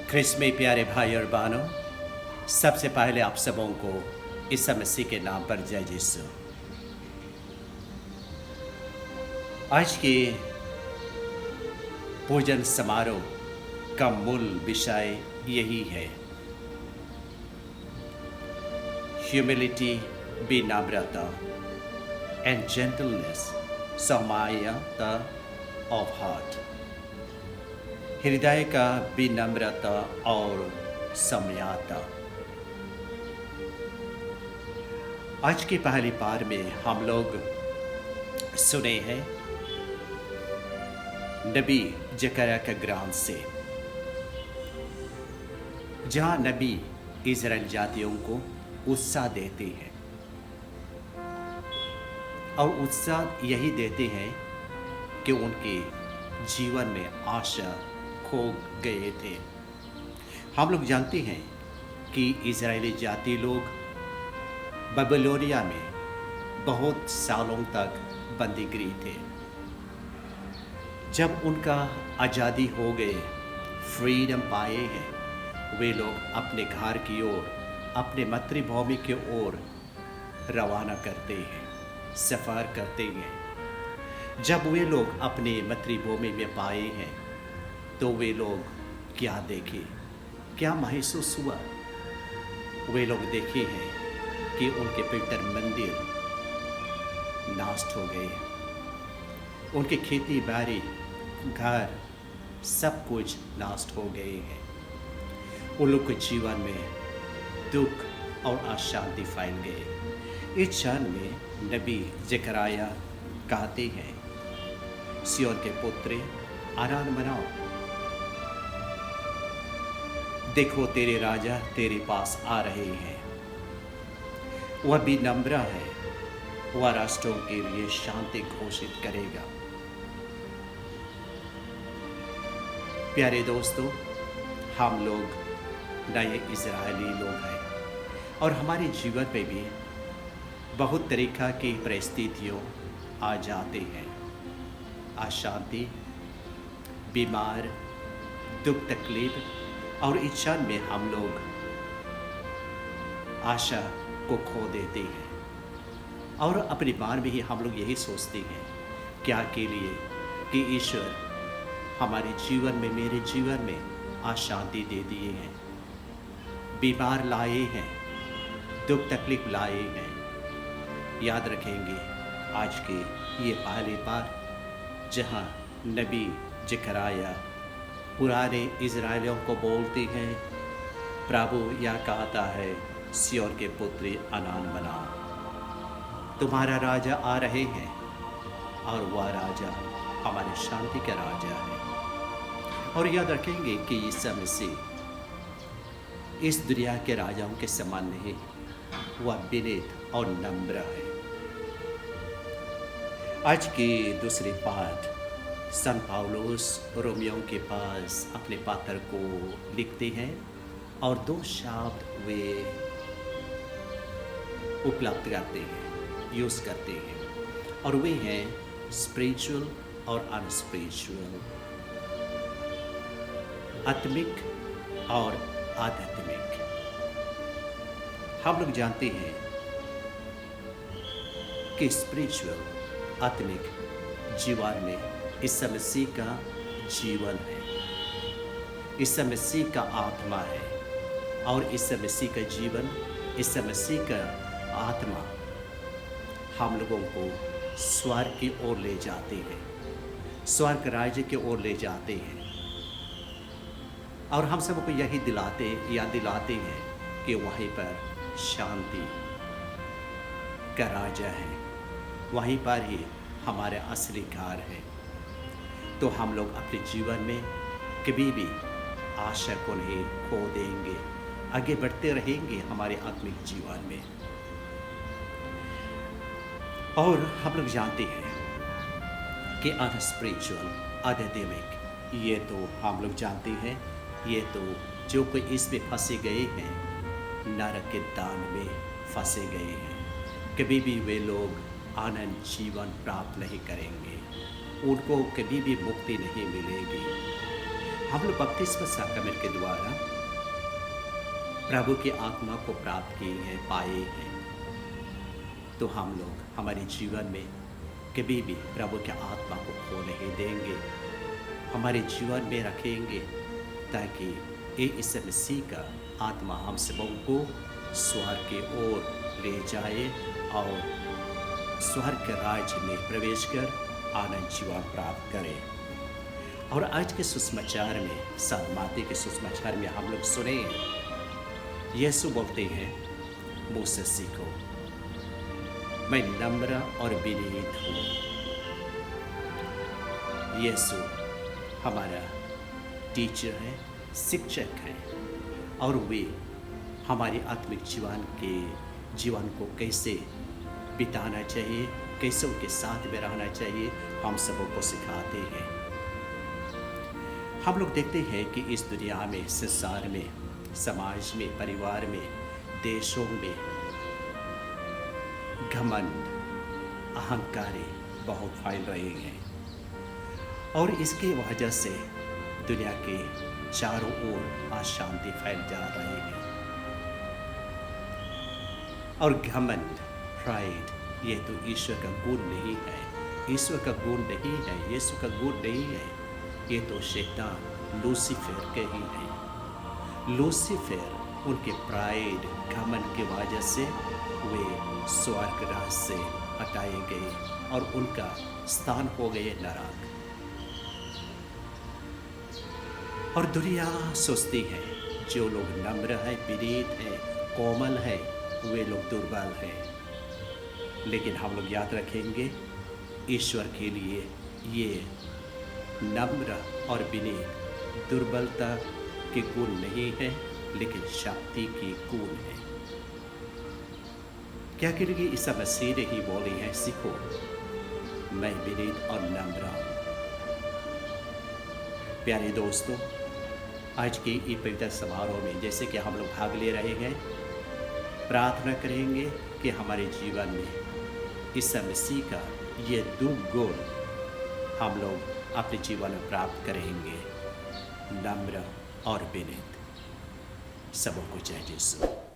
ख्रिस्त में प्यारे भाई और बहनों, सबसे पहले आप सबों को ईसा मसीह के नाम पर जय यीशु। आज के पूजन समारोह का मूल विषय यही है, ह्यूमिलिटी, विनम्रता and gentleness, Saumyata of heart. हृदय का विनम्रता और सौम्यता। आज की पहली बार में हम लोग सुने हैं नबी जकरिया के ग्रंथ से, जहां नबी इज़राइल जातियों को उत्साह देते हैं और उत्साह यही देते हैं कि उनके जीवन में आशा खो गए थे। हम लोग जानते हैं कि इज़राइली जाति लोग बेबीलोनिया में बहुत सालों तक बंदीगिरी थे। जब उनका आज़ादी हो गए, फ्रीडम पाए हैं, वे लोग अपने घर की ओर, अपने मातृभूमि की ओर रवाना करते हैं, सफ़र करते हैं। जब वे लोग अपने मातृभूमि में पाए हैं तो वे लोग क्या देखे, क्या महसूस हुआ? वे लोग देखे हैं कि उनके पवित्र मंदिर नष्ट हो गए, उनके खेती बाड़ी, घर, सब कुछ नष्ट हो गए हैं। उन लोग के जीवन में दुख और अशांति फैल गए। इस क्षण में नबी जकरिया कहते हैं, सिय्योन के पुत्र आनंद मनाओ, देखो तेरे राजा तेरे पास आ रहे हैं। वह विनम्र है, वह राष्ट्रों के लिए शांति घोषित करेगा। प्यारे दोस्तों, हम लोग नए इज़राइली लोग हैं और हमारे जीवन में भी बहुत तरीक़ा की परिस्थितियों आ जाते हैं। अशांति, बीमार, दुख तकलीफ, और इस क्षण में हम लोग आशा को खो देते हैं और अपनी बार में ही हम लोग यही सोचते हैं, क्या के लिए कि ईश्वर हमारे जीवन में, मेरे जीवन में अशांति दे दिए हैं, बीमार लाए हैं, दुख तकलीफ लाए हैं। याद रखेंगे आज के ये पहली बार जहाँ नबी जकरिया पुराने इज़राइलियों को बोलते हैं, प्रभु यह कहता है, सिय्योन के पुत्री आनंद मनाओ, तुम्हारा राजा आ रहे हैं और वह राजा हमारे शांति का राजा है। और याद रखेंगे कि ईसा मसीह इस दुनिया के राजाओं के समान नहीं, वह विनीत और नम्र है। आज की दूसरी पाठ संत पौलुस रोमियों के पास अपने पत्र को लिखते हैं और दो शब्द वे उपलब्ध करते हैं, यूज़ करते हैं, और वे हैं स्पिरिचुअल और अनस्पिरिचुअल, आत्मिक और आध्यात्मिक। हम लोग जानते हैं कि स्पिरिचुअल, आत्मिक जीवन में ईसा मसीह का जीवन है, ईसा मसीह का आत्मा है, और ईसा मसीह का जीवन, ईसा मसीह का आत्मा हम लोगों को स्वर्ग की ओर ले जाते हैं, स्वर्ग राज्य की ओर ले जाते हैं। और हम सबको यही दिलाते हैं कि वहीं पर शांति का राजा है, वहीं पर ही हमारे असली घर है। तो हम लोग अपने जीवन में कभी भी आशा को नहीं खो देंगे, आगे बढ़ते रहेंगे हमारे आत्मिक जीवन में। और हम लोग जानते हैं कि अनस्पिरिचुअल, आध्यात्मिक, ये तो हम लोग जानते हैं, ये तो जो कोई इसमें फंसे गए हैं, नरक के दान में फंसे गए हैं, कभी भी वे लोग आनंद जीवन प्राप्त नहीं करेंगे, उनको कभी भी मुक्ति नहीं मिलेगी। हम लोग बपतिस्मा साक्रामेंट के द्वारा प्रभु की आत्मा को प्राप्त किए हैं, पाए हैं। तो हम लोग हमारे जीवन में कभी भी प्रभु की आत्मा को खो नहीं देंगे, हमारे जीवन में रखेंगे, ताकि ये ईसा मसीह का आत्मा हम सबों को स्वर्ग की ओर ले जाए और स्वर्ग के राज्य में प्रवेश कर आनंद जीवन प्राप्त करें। और आज के सुसमाचार में, सदमाती के सुसमाचार में हम लोग सुने, यीशु बोलते हैं, मुझसे सीखो, मैं नम्र और विनीत हूँ। यीशु हमारा टीचर है, शिक्षक है, और वे हमारे आत्मिक जीवन को कैसे बिताना चाहिए, कैसे उनके साथ में रहना चाहिए, हम सबों को सिखाते हैं। हम लोग देखते हैं कि इस दुनिया में, संसार में, समाज में, परिवार में, देशों में घमंड, अहंकारी बहुत फैल रहे हैं, और इसकी वजह से दुनिया के चारों ओर अशांति फैल जा रही है। और घमंड, प्राइड, ये तो ईश्वर का गुण नहीं है, ईश्वर का गुण नहीं है, यीशु का गुण नहीं है, ये तो शैतान लूसीफर के ही है। लूसीफर उनके प्राइड, घमंड की वजह से वे स्वर्ग राज से हटाए गए और उनका स्थान हो गए नरक। और दुनिया सोचती है जो लोग नम्र है, विनीत है, कोमल है, वे लोग दुर्बल हैं। लेकिन हम लोग याद रखेंगे, ईश्वर के लिए ये नम्र और विनीत दुर्बलता के गुण नहीं है, लेकिन शक्ति के गुण है। क्या करेंगे, ईसा मसीह ने ही बोले हैं, सीखो, मैं विनीत और नम्र हूँ। प्यारे दोस्तों, आज के ये पवित्र समारोह में जैसे कि हम लोग भाग ले रहे हैं, प्रार्थना करेंगे कि हमारे जीवन में ईसा मसीह का ये दो गुण हम लोग अपने जीवन में प्राप्त करेंगे, नम्र और विनीत। सबों को जय यीशु।